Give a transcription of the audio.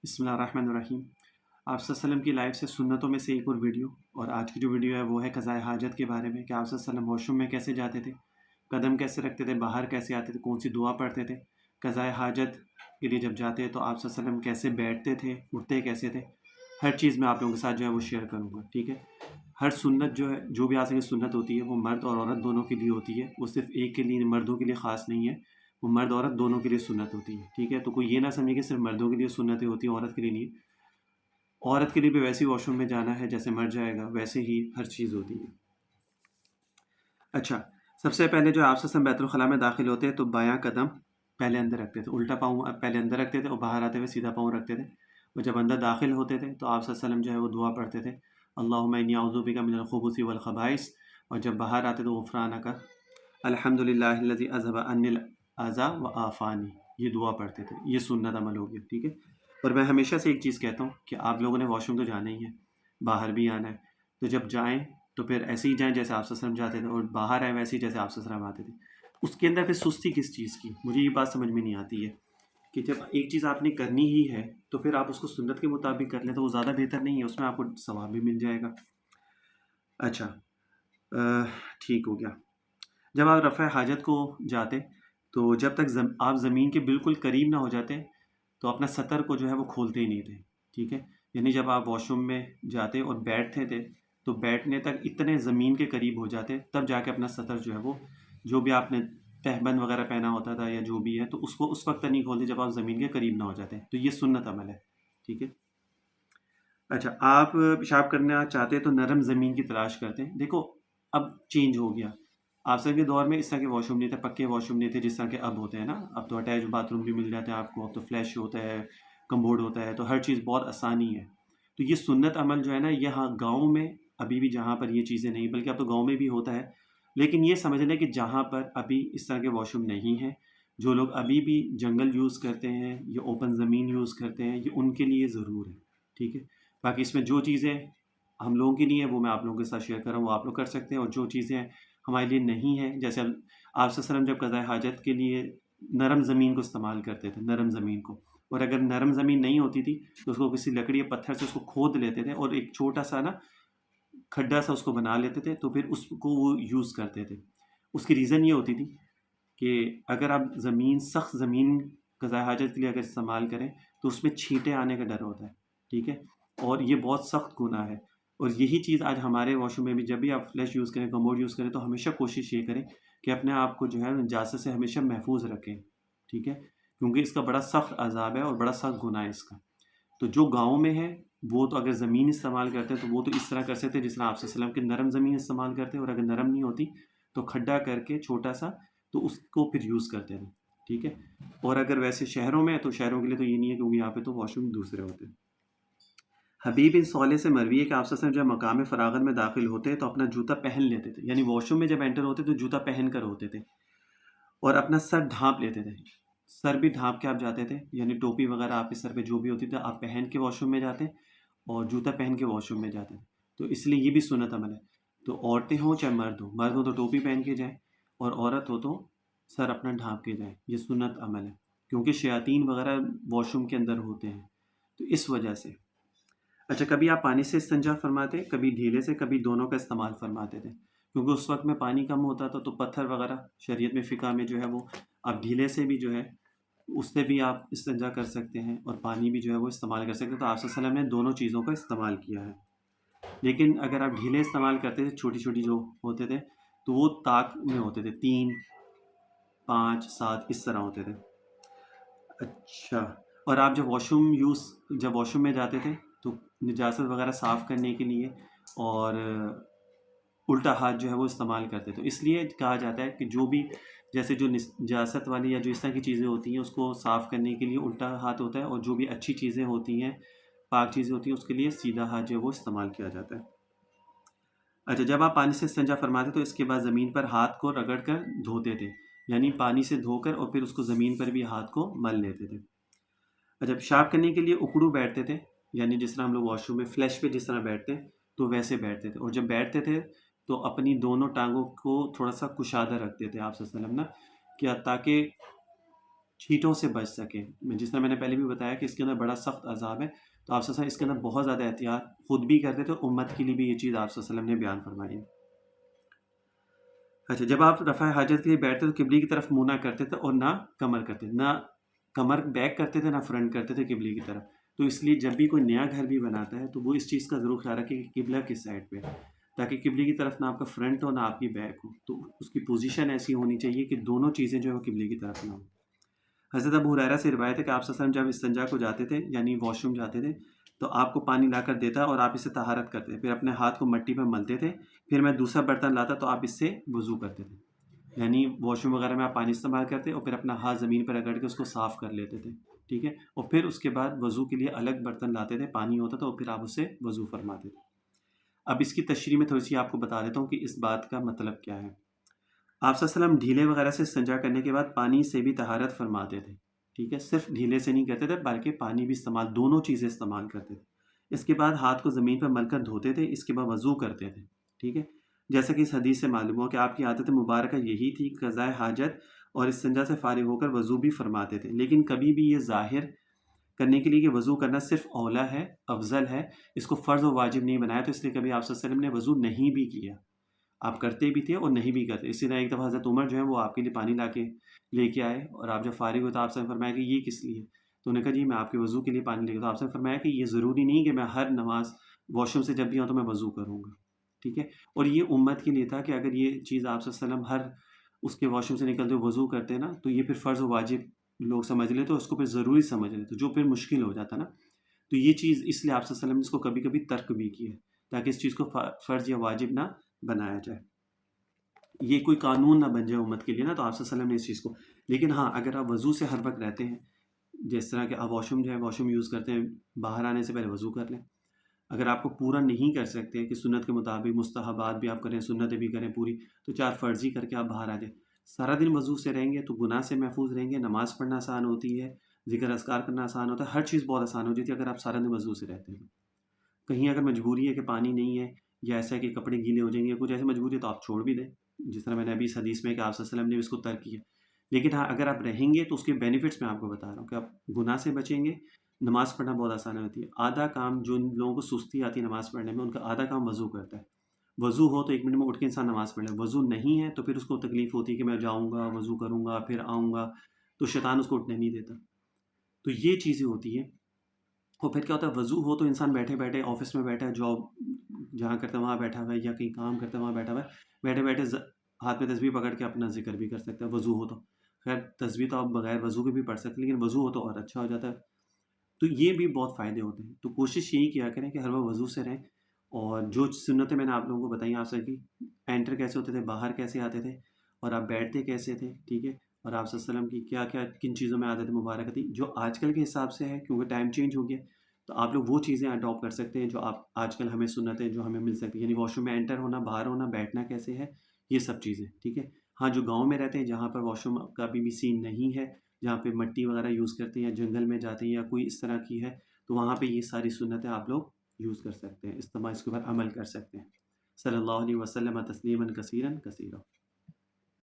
بسم اللہ الرحمن الرحیم۔ آپ صلی اللہ علیہ وسلم کی لائف سے سنتوں میں سے ایک اور ویڈیو، اور آج کی جو ویڈیو ہے وہ ہے قضائے حاجت کے بارے میں کہ آپ صلی اللہ علیہ وسلم واش روم میں کیسے جاتے تھے، قدم کیسے رکھتے تھے، باہر کیسے آتے تھے، کون سی دعا پڑھتے تھے، قضائے حاجت کے لیے جب جاتے تو آپ صلی اللہ علیہ وسلم کیسے بیٹھتے تھے، اٹھتے کیسے تھے، ہر چیز میں آپ لوگوں کے ساتھ جو ہے وہ شیئر کروں گا، ٹھیک ہے۔ ہر سنت جو ہے، جو بھی آپ کی سنت ہوتی ہے وہ مرد اور عورت دونوں کے لیے ہوتی ہے، وہ صرف ایک کے لیے، مردوں کے لیے خاص نہیں ہے، وہ مرد عورت دونوں کے لیے سنت ہوتی ہے، ٹھیک ہے۔ تو کوئی یہ نہ سمجھے کہ صرف مردوں کے لیے سنتیں ہوتی ہیں، عورت کے لیے نہیں۔ عورت کے لیے بھی ویسے ہی واش روم میں جانا ہے جیسے مرد جائے گا، ویسے ہی ہر چیز ہوتی ہے۔ اچھا، سب سے پہلے جو آپ سے بیت الخلاء میں داخل ہوتے ہیں تو بایاں قدم پہلے اندر رکھتے تھے، الٹا پاؤں پہلے اندر رکھتے تھے اور باہر آتے ہوئے سیدھا پاؤں رکھتے تھے، اور جب اندر داخل ہوتے تھے تو آپ صلی اللہ علیہ وسلم جو ہے وہ دعا پڑھتے تھے، اللہم انی اعوذ بک من الخبث والخبائث، اور جب باہر آتے تو غفرانک الحمد للہ الذی اذھب عنی الاذی وعافانی، یہ دعا پڑھتے تھے۔ یہ سنت عمل ہو گیا، ٹھیک ہے۔ اور میں ہمیشہ سے ایک چیز کہتا ہوں کہ آپ لوگوں نے واش روم تو جانا ہی ہے، باہر بھی آنا ہے، تو جب جائیں تو پھر ایسے ہی جائیں جیسے آپ صلی اللہ علیہ وسلم جاتے تھے، اور باہر آئے ویسے ہی جیسے آپ صلی اللہ علیہ وسلم آتے تھے۔ اس کے اندر پھر سستی کس چیز کی، مجھے یہ بات سمجھ میں نہیں آتی ہے کہ جب ایک چیز آپ نے کرنی ہی ہے تو پھر آپ اس کو سنت کے مطابق کر لیں تو وہ زیادہ بہتر نہیں ہے، اس میں آپ کو ثواب بھی مل جائے گا۔ اچھا، ٹھیک ہو گیا۔ جب آپ رفع حاجت کو جاتے تو جب تک آپ زمین کے بالکل قریب نہ ہو جاتے تو اپنا سطر کو جو ہے وہ کھولتے ہی نہیں تھے، ٹھیک ہے۔ یعنی جب آپ واش روم میں جاتے اور بیٹھتے تھے تو بیٹھنے تک اتنے زمین کے قریب ہو جاتے تب جا کے اپنا سطر جو ہے وہ، جو بھی آپ نے تہبند وغیرہ پہنا ہوتا تھا یا جو بھی ہے، تو اس کو اس وقت نہیں کھولتے جب آپ زمین کے قریب نہ ہو جاتے، تو یہ سنت عمل ہے، ٹھیک ہے۔ اچھا، آپ پیشاب کرنا چاہتے تو نرم زمین کی تلاش کرتے ہیں۔ دیکھو، اب چینج ہو گیا، آپ سب کے دور میں اس طرح کے واش روم نہیں تھے، پکے واش روم نہیں تھے جس طرح کے اب ہوتے ہیں نا۔ اب تو اٹیچ باتھ روم بھی مل جاتے ہیں آپ کو، اب تو فلیش ہوتا ہے، کمبورڈ ہوتا ہے، تو ہر چیز بہت آسانی ہے۔ تو یہ سنت عمل جو ہے نا، یہاں گاؤں میں ابھی بھی جہاں پر یہ چیزیں نہیں، بلکہ اب تو گاؤں میں بھی ہوتا ہے، لیکن یہ سمجھ لیں کہ جہاں پر ابھی اس طرح کے واش روم نہیں ہیں، جو لوگ ابھی بھی جنگل یوز کرتے ہیں یا اوپن زمین یوز کرتے ہیں، یہ ان کے لیے ضرور ہے، ٹھیک ہے۔ باقی اس میں جو چیزیں ہم لوگوں کے لیے ہیں وہ میں آپ لوگوں کے ساتھ شیئر کر رہا ہوں، وہ آپ لوگ کر سکتے ہیں، اور جو چیزیں ہمارے لیے نہیں ہیں، جیسے آپ صلی اللہ علیہ وسلم جب قضاء حاجت کے لیے نرم زمین کو استعمال کرتے تھے، نرم زمین کو، اور اگر نرم زمین نہیں ہوتی تھی تو اس کو کسی لکڑی یا پتھر سے اس کو کھود لیتے تھے اور ایک چھوٹا سا نا کھڈا سا اس کو بنا لیتے تھے، تو پھر اس کو وہ یوز کرتے تھے۔ اس کی ریزن یہ ہوتی تھی کہ اگر آپ زمین، سخت زمین قضاء حاجت کے لیے اگر استعمال کریں تو اس میں چھینٹے آنے کا ڈر ہوتا ہے، ٹھیک ہے، اور یہ بہت سخت گناہ ہے۔ اور یہی چیز آج ہمارے واش روم میں بھی، جب بھی آپ فلیش یوز کریں، کمبورڈ یوز کریں، تو ہمیشہ کوشش یہ کریں کہ اپنے آپ کو جو ہے نجاست سے ہمیشہ محفوظ رکھیں، ٹھیک ہے، کیونکہ اس کا بڑا سخت عذاب ہے اور بڑا سخت گناہ ہے اس کا۔ تو جو گاؤں میں ہے وہ تو اگر زمین استعمال کرتے ہیں تو وہ تو اس طرح کر سکتے ہیں جس طرح آپ صلی اللہ علیہ وسلم کی نرم زمین استعمال کرتے ہیں، اور اگر نرم نہیں ہوتی تو کھڈا کر کے چھوٹا سا، تو اس کو پھر یوز کرتے ہیں، ٹھیک ہے۔ اور اگر ویسے شہروں میں ہے تو شہروں کے لیے تو یہ نہیں ہے، کیونکہ یہاں پہ تو واش روم دوسرے ہوتے ہیں۔ حبیب بن صالح سے مروی ہے کہ آپ صلی اللہ علیہ وسلم جب مقام فراغت میں داخل ہوتے تو اپنا جوتا پہن لیتے تھے، یعنی واش روم میں جب انٹر ہوتے تو جوتا پہن کر ہوتے تھے، اور اپنا سر ڈھانپ لیتے تھے۔ سر بھی ڈھانپ کے آپ جاتے تھے، یعنی ٹوپی وغیرہ آپ کے سر پہ جو بھی ہوتی تھی آپ پہن کے واش روم میں جاتے، اور جوتا پہن کے واش روم میں جاتے ہیں، تو اس لیے یہ بھی سنت عمل ہے۔ تو عورتیں ہوں چاہے مرد ہوں، مرد ہوں تو ٹوپی پہن کے جائیں، اور عورت ہو تو سر اپنا ڈھانپ کے جائیں، یہ سنت عمل ہے، کیونکہ شیاطین وغیرہ واش روم کے اندر ہوتے ہیں، تو اس وجہ سے۔ اچھا، کبھی آپ پانی سے استنجا فرماتے، کبھی ڈھیلے سے، کبھی دونوں کا استعمال فرماتے تھے، کیونکہ اس وقت میں پانی کم ہوتا تھا تو پتھر وغیرہ شریعت میں، فقہ میں جو ہے وہ آپ ڈھیلے سے بھی جو ہے اس سے بھی آپ استنجا کر سکتے ہیں، اور پانی بھی جو ہے وہ استعمال کر سکتے ہیں، تو آپ صلی اللہ علیہ وسلم نے دونوں چیزوں کا استعمال کیا ہے۔ لیکن اگر آپ ڈھیلے استعمال کرتے تھے، چھوٹی چھوٹی جو ہوتے تھے، تو وہ طاق میں ہوتے تھے، 3، 5، 7 اس طرح ہوتے تھے۔ اچھا، اور آپ جب واش روم میں جاتے تھے تو نجاست وغیرہ صاف کرنے کے لیے اور الٹا ہاتھ جو ہے وہ استعمال کرتے، تو اس لیے کہا جاتا ہے کہ جو بھی، جیسے جو نجاست والی یا جو اس طرح کی چیزیں ہوتی ہیں اس کو صاف کرنے کے لیے الٹا ہاتھ ہوتا ہے، اور جو بھی اچھی چیزیں ہوتی ہیں، پاک چیزیں ہوتی ہیں، اس کے لیے سیدھا ہاتھ جو ہے وہ استعمال کیا جاتا ہے۔ اچھا، جب آپ پانی سے استنجا فرماتے تو اس کے بعد زمین پر ہاتھ کو رگڑ کر دھوتے تھے، یعنی پانی سے دھو کر اور پھر اس کو زمین پر بھی ہاتھ کو مل لیتے تھے۔ اچھا، پیشاب کرنے کے لیے اکڑو بیٹھتے تھے، یعنی جس طرح ہم لوگ واش روم میں فلیش پہ جس طرح بیٹھتے ہیں تو ویسے بیٹھتے تھے، اور جب بیٹھتے تھے تو اپنی دونوں ٹانگوں کو تھوڑا سا کشادہ رکھتے تھے آپ صلی اللہ علیہ وسلم نا، کیا تاکہ چھینٹوں سے بچ سکے. جس طرح میں نے پہلے بھی بتایا کہ اس کے اندر بڑا سخت عذاب ہے، تو آپ صلی اللہ علیہ وسلم اس کے اندر بہت زیادہ احتیاط خود بھی کرتے تھے، امت کے لیے بھی یہ چیز آپ صلی اللہ علیہ وسلم نے بیان فرمائی ہے. اچھا، جب آپ رفع حاجت کے لیے بیٹھتے تو قبلی کی طرف منہ نہ کرتے تھے اور نہ کمر کرتے، نہ کمر بیک کرتے تھے نہ فرنٹ کرتے تھے قبلی کی طرف. تو اس لیے جب بھی کوئی نیا گھر بھی بناتا ہے تو وہ اس چیز کا ضرور خیال رکھے کہ قبلہ کس سائڈ پہ، تاکہ قبلی کی طرف نہ آپ کا فرنٹ ہو نہ آپ کی بیک ہو. تو اس کی پوزیشن ایسی ہونی چاہیے کہ دونوں چیزیں جو ہے وہ قبلی کی طرف نہ ہوں. حضرت ابو ہریرہ سے روایت ہے کہ آپ صلی اللہ علیہ وسلم جب استنجا کو جاتے تھے، یعنی واش روم جاتے تھے، تو آپ کو پانی لا کر دیتا اور آپ اسے طہارت کرتے، پھر اپنے ہاتھ کو مٹی پہ ملتے تھے، پھر میں دوسرا برتن لاتا تو آپ اس سے وضو کرتے تھے. یعنی واش روم وغیرہ میں آپ پانی استعمال کرتے اور پھر اپنا ہاتھ زمین پر رگڑ کے اس کو صاف کر لیتے تھے، ٹھیک ہے، اور پھر اس کے بعد وضو کے لیے الگ برتن لاتے تھے، پانی ہوتا تھا اور پھر آپ اس سے وضو فرماتے تھے. اب اس کی تشریح میں تھوڑی سی آپ کو بتا دیتا ہوں کہ اس بات کا مطلب کیا ہے. آپ صلی اللہ علیہ وسلم ڈھیلے وغیرہ سے استنجا کرنے کے بعد پانی سے بھی طہارت فرماتے تھے، ٹھیک ہے، صرف ڈھیلے سے نہیں کرتے تھے بلکہ پانی بھی استعمال، دونوں چیزیں استعمال کرتے تھے. اس کے بعد ہاتھ کو زمین پر مل کر دھوتے تھے، اس کے بعد وضو کرتے تھے، ٹھیک ہے. جیسا کہ اس حدیث سے معلوم ہو کہ آپ کی عادت مبارکہ یہی تھی، قضائے حاجت اور استنجا سے فارغ ہو کر وضو بھی فرماتے تھے. لیکن کبھی بھی یہ ظاہر کرنے کے لیے کہ وضو کرنا صرف اولا ہے، افضل ہے، اس کو فرض و واجب نہیں بنایا، تو اس لیے کبھی آپ صلی اللہ علیہ وسلم نے وضو نہیں بھی کیا. آپ کرتے بھی تھے اور نہیں بھی کرتے. اسی طرح ایک دفعہ حضرت عمر جو ہے وہ آپ کے لیے پانی لا کے لے کے آئے، اور آپ جب فارغ ہوئے تو آپ سے فرمایا کہ یہ کس لیے؟ تو انہوں نے کہا جی میں آپ کے وضو کے لیے پانی لے کے، تو آپ سے فرمایا کہ یہ ضروری نہیں کہ میں ہر نماز واش روم سے جب بھی آؤں تو میں وضو کروں گا، ٹھیک ہے. اور یہ امت کے لیے تھا کہ اگر یہ چیز آپ صلی اللہ علیہ وسلم ہر اس کے واش روم سے نکلتے ہوئے وضو کرتے نا، تو یہ پھر فرض و واجب لوگ سمجھ لیتے، تو اس کو پھر ضروری سمجھ لیتے، جو پھر مشکل ہو جاتا نا. تو یہ چیز اس لیے آپ صلی اللہ علیہ وسلم نے اس کو کبھی کبھی ترک بھی کیا، تاکہ اس چیز کو فرض یا واجب نہ بنایا جائے، یہ کوئی قانون نہ بن جائے امت کے لیے نا. تو آپ صلی اللہ علیہ وسلم نے اس چیز کو، لیکن ہاں اگر آپ وضو سے ہر وقت رہتے ہیں، جس طرح کہ آپ واش روم جو ہے واش روم یوز کرتے ہیں، باہر آنے سے پہلے وضو کر لیں. اگر آپ کو پورا نہیں کر سکتے کہ سنت کے مطابق مستحبات بھی آپ کریں، سنتیں بھی کریں پوری، تو 4 فرضی کر کے آپ باہر آ جائیں. سارا دن وضو سے رہیں گے تو گناہ سے محفوظ رہیں گے، نماز پڑھنا آسان ہوتی ہے، ذکر اذکار کرنا آسان ہوتا ہے، ہر چیز بہت آسان ہو جاتی ہے اگر آپ سارا دن وضو سے رہتے ہیں. کہیں اگر مجبوری ہے کہ پانی نہیں ہے، یا ایسا ہے کہ کپڑے گیلے ہو جائیں گے یا کچھ ایسی مجبوری ہے، تو آپ چھوڑ بھی دیں، جس طرح میں نے ابھی اس حدیث میں کہ آپ صلی اللہ علیہ وسلم نے اس کو ترک کیا. لیکن ہاں اگر آپ رہیں گے تو اس کے بینیفٹس میں آپ کو بتا رہا ہوں کہ آپ گناہ سے بچیں گے، نماز پڑھنا بہت آسان ہوتی ہے. آدھا کام جو لوگوں کو سستی آتی ہے نماز پڑھنے میں، ان کا آدھا کام وضو کرتا ہے. وضو ہو تو 1 منٹ میں اٹھ کے انسان نماز پڑھ لے، وضو نہیں ہے تو پھر اس کو تکلیف ہوتی ہے کہ میں جاؤں گا وضو کروں گا پھر آؤں گا، تو شیطان اس کو اٹھنے نہیں دیتا. تو یہ چیزیں ہوتی ہیں. اور پھر کیا ہوتا ہے، وضو ہو تو انسان بیٹھے بیٹھے آفس میں بیٹھا ہے، جاب جہاں کرتا ہے وہاں بیٹھا ہوا ہے، یا کہیں کام کرتا ہے وہاں بیٹھا ہوا ہے، بیٹھے بیٹھے ہاتھ میں تسبیح پکڑ کے اپنا ذکر بھی کر سکتا ہے وضو ہو تو. خیر تسبیح تو آپ بغیر وضو کے بھی پڑھ سکتے ہیں، لیکن وضو ہو تو اور اچھا ہو جاتا ہے. تو یہ بھی بہت فائدے ہوتے ہیں. تو کوشش یہی کیا کریں کہ ہر وقت وضو سے رہیں. اور جو سنتیں میں نے آپ لوگوں کو بتائیں آپ سے کہ انٹر کیسے ہوتے تھے، باہر کیسے آتے تھے، اور آپ بیٹھتے کیسے تھے، ٹھیک ہے، اور آپ صلی اللہ علیہ وسلم کی کیا کیا کن چیزوں میں عادت مبارک تھی جو آج کل کے حساب سے ہے کیونکہ ٹائم چینج ہو گیا. تو آپ لوگ وہ چیزیں اڈاپٹ کر سکتے ہیں جو آپ آج کل ہمیں سنتیں جو ہمیں مل سکتی ہیں، یعنی واش روم میں انٹر ہونا، باہر ہونا، بیٹھنا کیسے ہے، یہ سب چیزیں، ٹھیک ہے. ہاں جو گاؤں میں رہتے ہیں جہاں پر واش روم کا بھی سین نہیں ہے، جہاں پہ مٹی وغیرہ یوز کرتے ہیں یا جنگل میں جاتے ہیں یا کوئی اس طرح کی ہے، تو وہاں پہ یہ ساری سنتیں آپ لوگ یوز کر سکتے ہیں، استعمال اس کے اوپر عمل کر سکتے ہیں. صلی اللہ علیہ وسلم تسلیما کثیرا کثیرا.